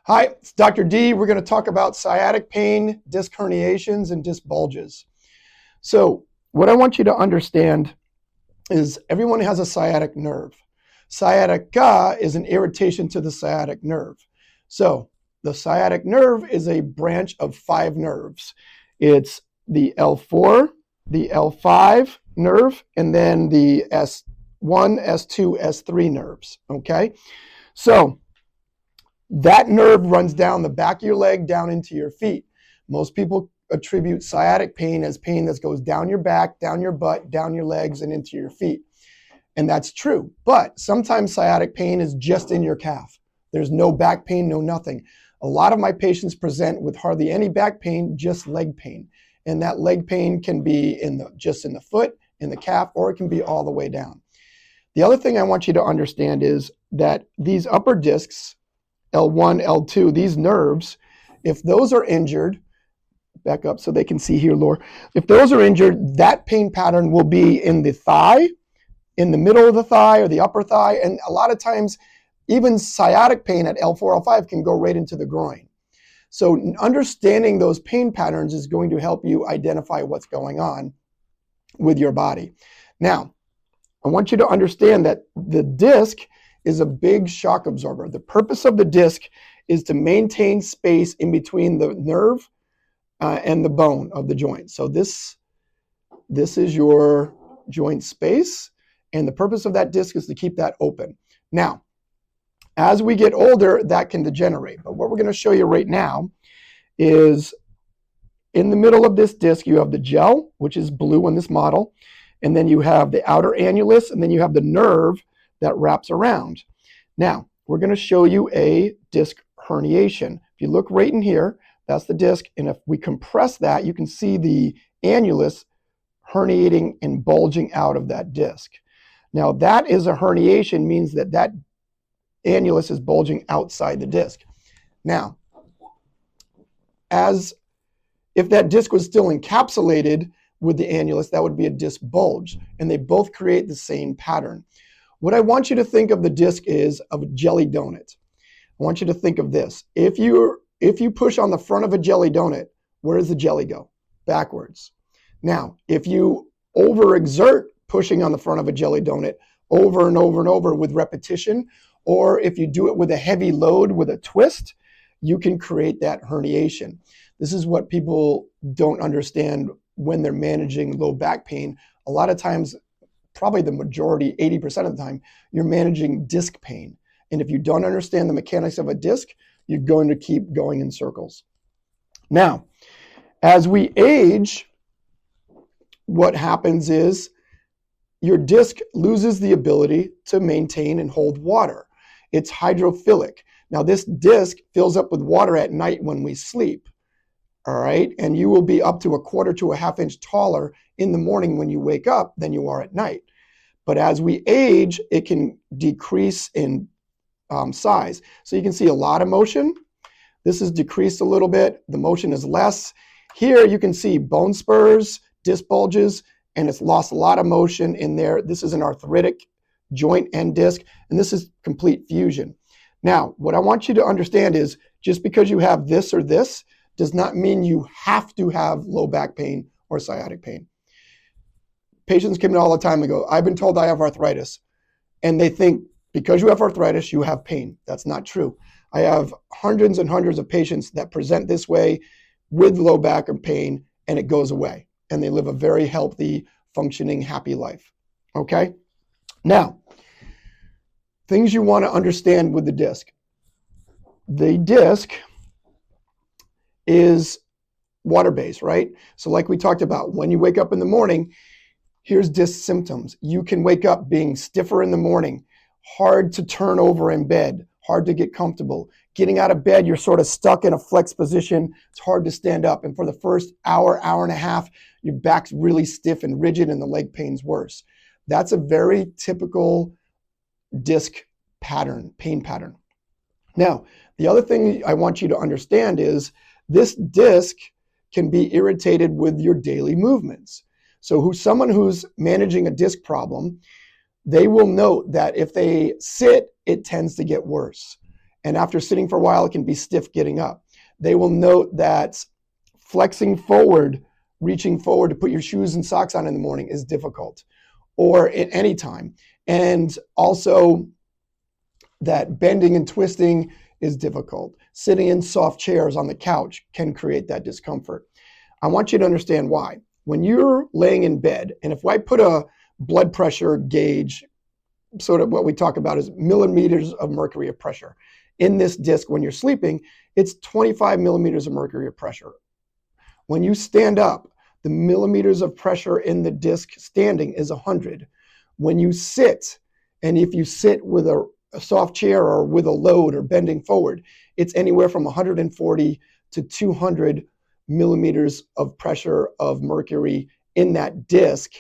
Hi, it's Dr. D. We're going to talk about sciatic pain, disc herniations, and disc bulges. So what I want you to understand is everyone has a sciatic nerve. Sciatica is an irritation to the sciatic nerve. So the sciatic nerve is a branch of 5 nerves. It's the L4, the L5 nerve, and then the S1, S2, S3 nerves, okay? So that nerve runs down the back of your leg, down into your feet. Most people attribute sciatic pain as pain that goes down your back, down your butt, down your legs, and into your feet. And that's true. But sometimes sciatic pain is just in your calf. There's no back pain, no nothing. A lot of my patients present with hardly any back pain, just leg pain. And that leg pain can be just in the foot, in the calf, or it can be all the way down. The other thing I want you to understand is that these upper discs, L1, L2, these nerves, if those are injured, back up so they can see here, Laura. If those are injured, that pain pattern will be in the thigh, in the middle of the thigh or the upper thigh, and a lot of times even sciatic pain at L4, L5 can go right into the groin. So understanding those pain patterns is going to help you identify what's going on with your body. Now, I want you to understand that the disc is a big shock absorber. The purpose of the disc is to maintain space in between the nerve and the bone of the joint. So this is your joint space, and the purpose of that disc is to keep that open. Now, as we get older, that can degenerate. But what we're going to show you right now is in the middle of this disc, you have the gel, which is blue in this model, and then you have the outer annulus, and then you have the nerve that wraps around. Now, we're going to show you a disc herniation. If you look right in here, that's the disc, and if we compress that, you can see the annulus herniating and bulging out of that disc. Now, that is a herniation, means that that annulus is bulging outside the disc. Now, if that disc was still encapsulated with the annulus, that would be a disc bulge, and they both create the same pattern. What I want you to think of the disc is of a jelly donut. I want you to think of this. If you push on the front of a jelly donut, where does the jelly go? Backwards. Now, if you overexert pushing on the front of a jelly donut over and over and over with repetition, or if you do it with a heavy load with a twist, you can create that herniation. This is what people don't understand when they're managing low back pain. A lot of times, probably the majority, 80% of the time, you're managing disc pain. And if you don't understand the mechanics of a disc, you're going to keep going in circles. Now, as we age, what happens is your disc loses the ability to maintain and hold water. It's hydrophilic. Now, this disc fills up with water at night when we sleep. All right, and you will be up to 1/4 to 1/2 inch taller in the morning when you wake up than you are at night. But as we age, it can decrease in size. So you can see a lot of motion. This is decreased a little bit. The motion is less. Here you can see bone spurs, disc bulges, and it's lost a lot of motion in there. This is an arthritic joint and disc, and this is complete fusion. Now, what I want you to understand is just because you have this or this does not mean you have to have low back pain or sciatic pain. Patients come in all the time and go, I've been told I have arthritis. And they think because you have arthritis, you have pain. That's not true. I have hundreds and hundreds of patients that present this way with low back or pain, and it goes away. And they live a very healthy, functioning, happy life. Okay? Now, things you want to understand with the disc. The disc is water-based, right? So like we talked about, when you wake up in the morning, here's disc symptoms. You can wake up being stiffer in the morning, hard to turn over in bed, hard to get comfortable. Getting out of bed, you're sort of stuck in a flex position. It's hard to stand up. And for the first hour, hour and a half, your back's really stiff and rigid and the leg pain's worse. That's a very typical disc pattern, pain pattern. Now, the other thing I want you to understand is this disc can be irritated with your daily movements. So someone who's managing a disc problem, they will note that if they sit, it tends to get worse. And after sitting for a while, it can be stiff getting up. They will note that flexing forward, reaching forward to put your shoes and socks on in the morning is difficult, or at any time. And also that bending and twisting is difficult. Sitting in soft chairs on the couch can create that discomfort. I want you to understand why. When you're laying in bed, and if I put a blood pressure gauge, sort of what we talk about is millimeters of mercury of pressure, in this disc when you're sleeping, it's 25 millimeters of mercury of pressure. When you stand up, the millimeters of pressure in the disc standing is 100. When you sit, and if you sit with a soft chair or with a load or bending forward, it's anywhere from 140 to 200 millimeters of pressure of mercury in that disc,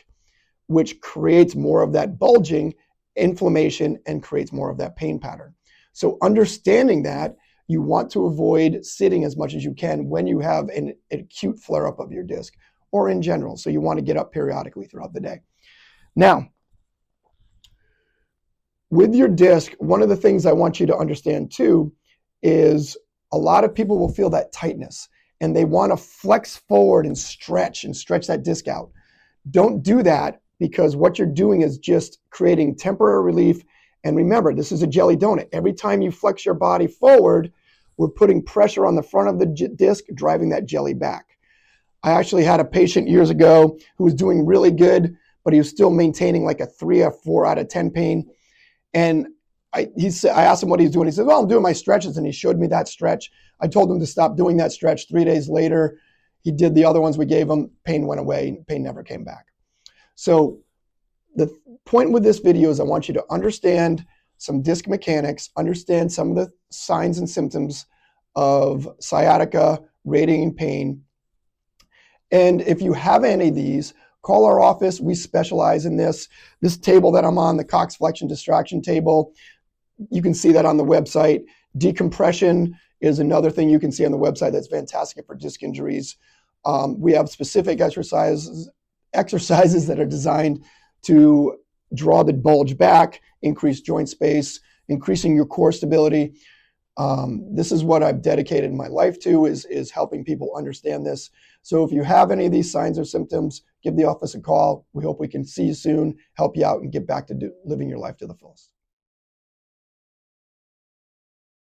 which creates more of that bulging, inflammation, and creates more of that pain pattern. So understanding that, you want to avoid sitting as much as you can when you have an acute flare-up of your disc, or in general. So you want to get up periodically throughout the day. Now, with your disc, one of the things I want you to understand too is a lot of people will feel that tightness and they want to flex forward and stretch that disc out. Don't do that, because what you're doing is just creating temporary relief. And remember, this is a jelly donut. Every time you flex your body forward, we're putting pressure on the front of the disc, driving that jelly back. I actually had a patient years ago who was doing really good, but he was still maintaining like a 3 or 4 out of 10 pain. And I asked him what he's doing. He said, well, I'm doing my stretches. And he showed me that stretch. I told him to stop doing that stretch. 3 days later, he did the other ones we gave him. Pain went away. Pain never came back. So the point with this video is I want you to understand some disc mechanics, understand some of the signs and symptoms of sciatica, radiating pain. And if you have any of these, call our office. We specialize in this. This table that I'm on, the Cox flexion distraction table, you can see that on the website. Decompression is another thing you can see on the website that's fantastic for disc injuries. We have specific exercises that are designed to draw the bulge back, increase joint space, increasing your core stability. This is what I've dedicated my life to, is helping people understand this. So if you have any of these signs or symptoms, give the office a call. We hope we can see you soon, help you out, and get back to living your life to the fullest.